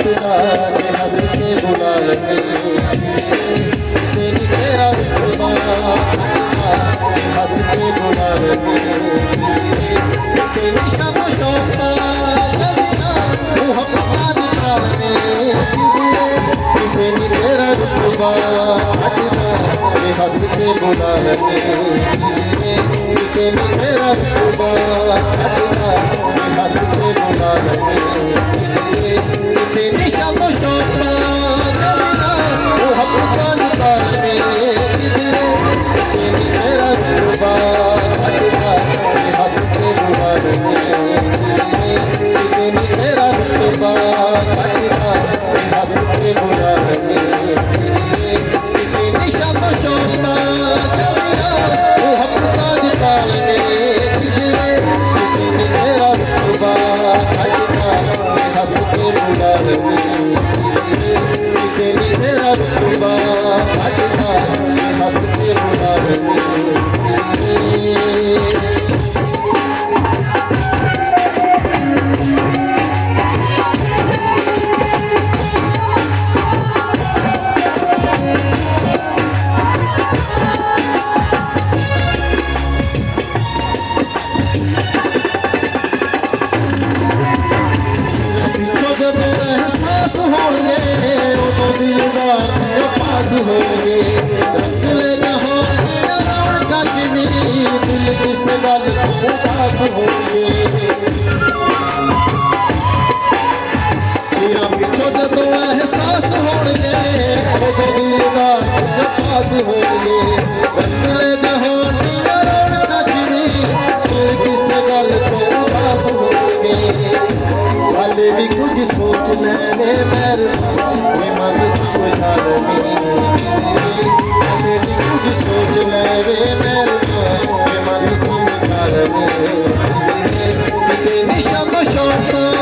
हंस के बुला लगे तेरी तेरा रुतबा हंस के बुला लगे तेरी शान शौकत मोहब्बत निकालने तेरी तेरा रुतबा हंस के बुला लगे तेरी तेरा रुतबा हंस के बुला लगे तेरी शान शौकत मोहब्बत निकालने तेरी तेरा रुतबा हंस के बुला लगे तेरी तेरा रुतबा हंस के बुला लगे तेरी शान शौकत मोहब्बत निकालने तेरी तेरा रुतबा हंस के बुला लगे तेरी तेरा रुतबा हंस के बुला लगे होंगे रंगले जहाँ रौन कश्मीर दिल किस गल उदास होंगे तेरा पिछो जदों एहसास होंगे उदों दिलदार पास होंगे रंगले जहाँ रौन कश्मीर दिल किस गल उदास होंगे हाले भी कुछ सोच लेने मेरे मन समझा लगी कुछ सोच ले मेरे मन समझा लगे तेरी शान शौकत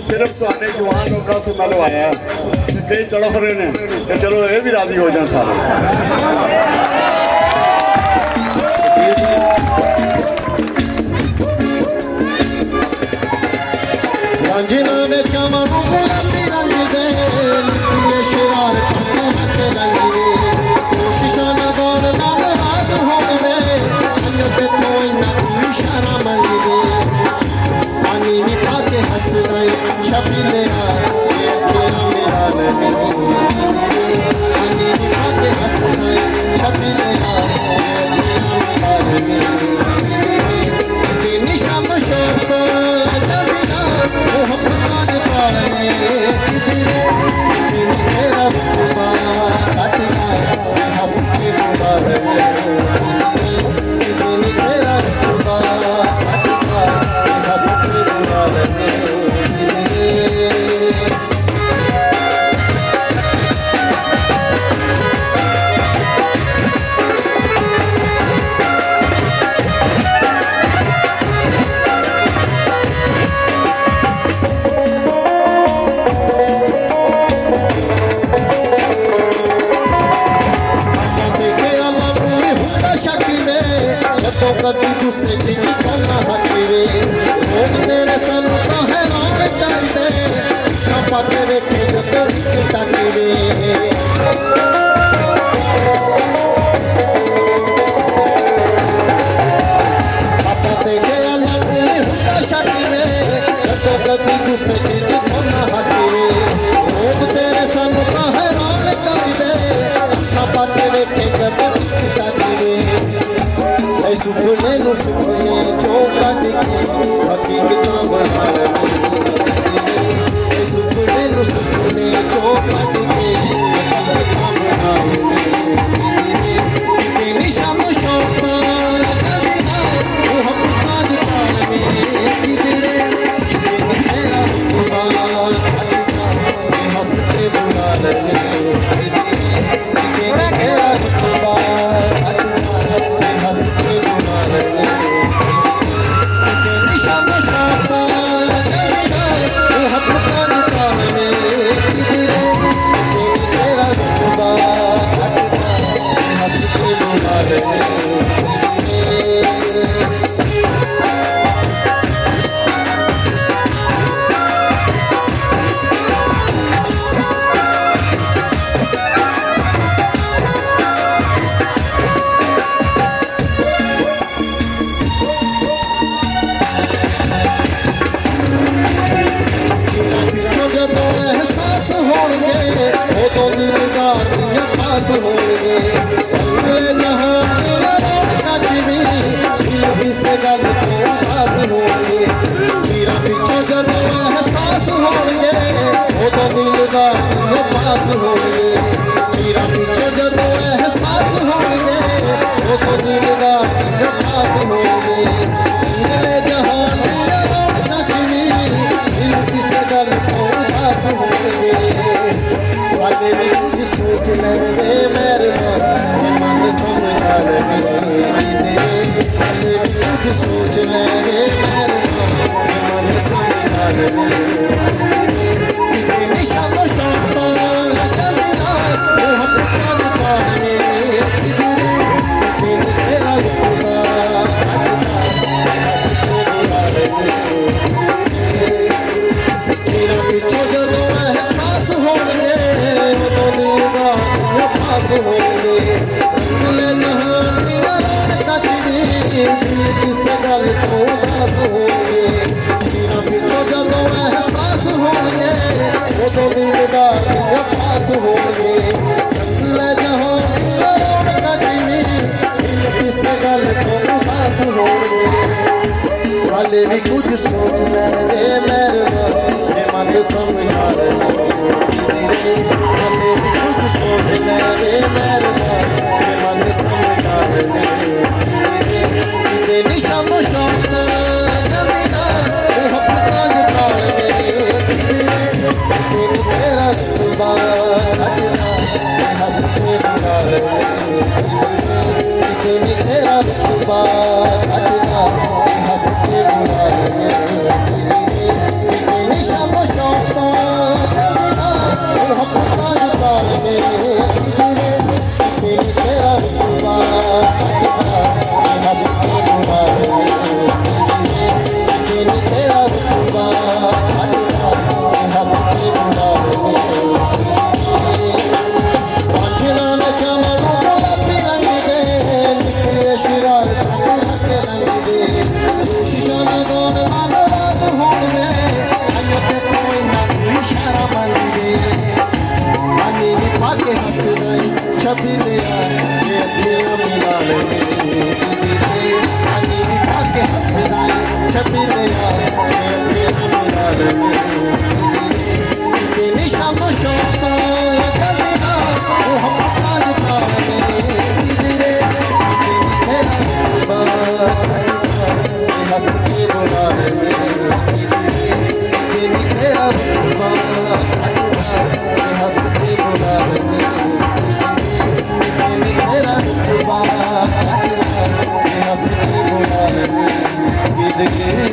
सिर्फ तुहाडे जवान लोगों से मैं लवाया कई तड़फ रहे ने कि चलो ये भी राजी हो जाए सारे रंजना में चमन गुलाबी रंग दे ये शरारत के रंग दे कोशिशा न दौड़ नाराज हो रे अन्यते कोई ना इशारा मंग दे पानी में पाके हंस रहे छपी ले मेरा लगे पानी में पाके हंस रहे छपी ले मेरा लगे तेरी शान शौकत मोहब्बत निकालने तेरा रुतबा हंस के बुला लगे तेरा रुतबा हंस के बुला लगे कभी गुस्से की करना हकीरे लोग तेरे सन तो हैरान करते छपट देखे जो तो तकरे सुपने नु सुपने चो कट के हकीकत बना ले सुपने नु सुपने चो कट के हकीकत बना ले निशान शौका कविता वो हम ताज ताल में किधरे तेरा खुदा हंस के बुला ले तेरा खुदा हंस के बुला ले निशान शौका कविता वो हम ताज ताल में किधरे तेरा खुदा हंस के बुला ले ਜਦੋਂ ਅਹਿਸਾਸ ਹੋਣਗੇ ਉਦੋਂ ਦਿਲਦਾਰ ਦੀਆਂ ਖਾਸ ਹੋਣਗੇ ਪੂਰੇ ਜਹਾਨ ਦੀਆਂ ਰੌਣਕਾਂ ਚ ਵੀ ਇਸ ਗੱਲ ਤੋਂ ਖਾਸ ਹੋਣਗੇ ਚੀਰਾਂ ਪਿੱਛੋਂ ਜਦੋਂ ਅਹਿਸਾਸ ਹੋਣਗੇ ਉਦੋਂ ਦਿਲਦਾਰ ਦੀਆਂ ਖਾਸ ਹੋਣਗੇ ਚੀਰਾਂ ਪਿੱਛੋਂ ਜਦੋਂ ਅਹਿਸਾਸ ਹੋਣਗੇ ਉਦੋਂ ਦਿਲਦਾਰ ਦੀਆਂ ਖਾਸ ਹੋਣਗੇ ਪੂਰੇ ਜਹਾਨ ਦੀਆਂ ਰੌਣਕਾਂ ਚ ਵੀ ਇਸ ਗੱਲ ਤੋਂ ਖਾਸ ਹੋਣਗੇ ਵਾਲੇ ਵੀ ਕੁਝ ਸੋਚ ਲੈਂਦੇ ਮਹਿਰਬਾਨ ਜੇ ਮਨ ਸਮਝਾ ਲਵੇ ਵਾਲੇ ਵੀ ਕੁਝ ਸੋਚ ਲੈਂਦੇ ਮਹਿਰਬਾਨ ਜੇ ਮਨ ਸਮਝਾ ਲਵੇ ਨਿਸ਼ਾਨ ਸ਼ੌਕਾਂ ਕਵਿਤਾ ਉਹ ਹੱਥਾਂ ਨੂੰ ਤਾਣੇ ਕਿਧਰੇ ਤੇਰਾ ਖੁਦਾ ਹੱਸ ਕੇ ਬੁਲਾ ਲੈ ਚਿਰਾਂ ਪਿੱਛੋਂ ਜਦੋਂ ਅਹਿਸਾਸ ਹੋਣਗੇ ਉਦੋਂ ਦਿਲਦਾਰ ਦੀਆਂ ਖਾਸ ਹੋਣਗੇ ਰੰਗਲੇ ਜਹਾਨ ਦੀਆਂ ਰੌਣਕਾਂ ਚ ਵੀ ਕਿਸੇ ਗੱਲ ਤੋਂ ਉਦਾਸ ਹੋਣਗੇ ਚਿਰਾਂ ਪਿੱਛੋਂ ਜਦੋਂ ਅਹਿਸਾਸ ਹੋਣਗੇ ਉਦੋਂ ਦਿਲਦਾਰ ਦੀਆਂ ਖਾਸ ਹੋਣਗੇ ਰੰਗਲੇ ਜਹਾਨ ਦੀਆਂ ਰੌਣਕਾਂ ਚ ਵੀ ਕਿਸੇ ਗੱਲ ਤੋਂ ਉਦਾਸ ਹੋਣਗੇ ਵਾਲੇ ਵੀ ਕੁਝ ਸੋਚ ਲੈਂਦੇ ਮਹਿਰਬਾਨ ਜੇ ਮਨ ਸਮਝਾ ਲਵੇ ਵਾਲੇ ਵੀ ਕੁਝ ਸੋਚ ਲੈਂਦੇ ਮਹਿਰਬਾਨ ਜੇ ਮਨ ਸਮਝਾ ਲਵੇ ਤੇ ਨਿਸ਼ਾਨ ਸ਼ੌਕਾਂ ਕਵਿਤਾ ਉਹ ਹੱਥਾਂ ਚ ਤਾਲ ਮੇ ਤੇਰਾ ਸੁਭਾ ਹੱਥਦਾ ਹੱਸ ਕੇ ਬੁਲਾ ਲਵੇ ਤੇਰਾ ਸੁਭਾ ਹੱਥਦਾ ਹੱਸ ਕੇ ਬੁਲਾ ਲਵੇ ਨਿਸ਼ਾਨ ਸ਼ੌਕਾਂ ਕਵਿਤਾ ਉਹ ਹੱਥਾਂ ਚ ਤਾਲ ਮੇ ਤੇਰਾ ਸੁਭਾ ਹੱਥਦਾ ਹੱਸ ਕੇ ਬੁਲਾ ਲਵੇ ਤੇਰਾ ਸੁਭਾ ਹੱਥਦਾ ਹੱਸ ਕੇ ਬੁਲਾ ਲਵੇ ਪਾਂਝਣਾ ਵਿੱਚ ਮਨੋਂ ਗੁਲਾਬੀ ਰੰਗ ਦੇ ਨਿਕਲੇ ਸ਼ਰਾਰਤਾਂ ਤੇ ਰੰਗ ਦੇ ਕੋਸ਼ਿਸ਼ਾਂ ਨਾ ਦੋਨ ਮਨ ਰਾਤ ਹੋਣਗੇ ਅੰਨ ਤੇ ਕੋਈ ਨਾ ਇਸ਼ਾਰਾ ਮੰਗੇ ਆਨੀ ਨੀ ਪਾ ਕੇ ਹੱਸਦਾ ਛਬੀ ਦੇ ਆਏ ਅੱਖੀਆਂ ਮਿਲਾ ਲਵੇ ਆਨੀ ਨੀ ਪਾ ਕੇ ਹੱਸਦਾ ਛਬੀ ਦੇ ਆਏ ਅੱਖੀਆਂ ਮਿਲਾ ਲਵੇ ਤੇ ਨਿਸ਼ਾਨ ਸ਼ੌਕਾਂ ਕਵਿਤਾ ਉਹ ਹੱਥਾਂ ਚ ਤਾਲ ਮੇ ਕਿਧਰੇ ਤੇਰਾ ਸੁਭਾ ਹੱਸ ਕੇ ਬੁਲਾ ਲਵੇ ਤੇਰਾ ਸੁਭਾ ਹੱਸ ਕੇ ਬੁਲਾ ਲਵੇ ਤੇਰਾ ਸੁਭਾ ਹੱਸ ਕੇ ਬੁਲਾ ਲਵੇ